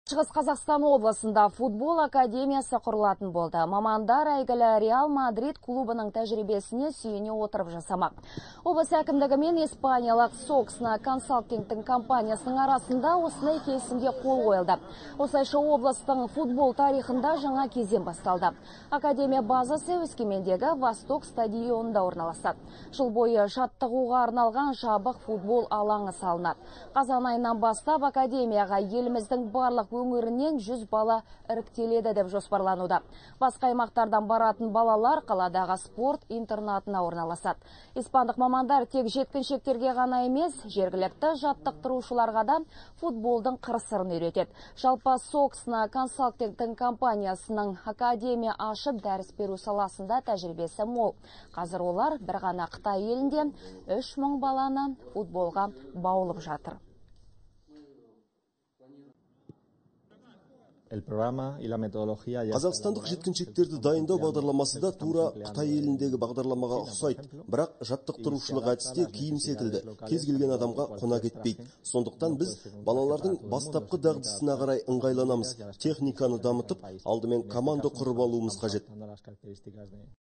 Шығыс Қазақстан облысында футбол академиясы құрылатын болды. Мамандар әйгілі Реал Мадрид клубының тәжірибесіне сүйене отырып жасамақ. Облыс әкімдігі мен испаниялық Соксна консалтингтің компаниясының арасында осындай келісімге қол қойылды. Осылайша облыстың футбол тарихында жаңа кезең басталды. Академия базасы Өскемендегі Восток стадионында орналасады. Жыл бойы жаттығуға арналған жабық футбол алаңы салынады. Қазан айынан бастап академияға еліміздің барлық өңірінен 100 бала іріктеледі деп жоспарлануда. Басқа аймақтардан баратын балалар қаладағы спорт интернатына орналасады. Испандық мамандар тек жеткіншектерге ғана емес, жергілікті жаттықтырушыларға да футболдың қыр-сырын үйретеді. Жалпы Соксна консалтингтің компаниясының академия ашып дәріс беру саласында тәжірибесі мол. Қазір олар бір ғана Қытай елінде 3000 баланы футболға баулып жатыр. Қазақстандық жеткіншектерді дайындау бағдарламасы да тура Қытай еліндегі бағдарламаға ұқсайды. Бірақ жаттықтырушылық әдісте киім секілді кез келген адамға қона кетпейді. Сондықтан біз балалардың бастапқы дағдысына қарай ыңғайланамыз. Техниканы дамытып, алдымен команда құрып алуымыз қажет.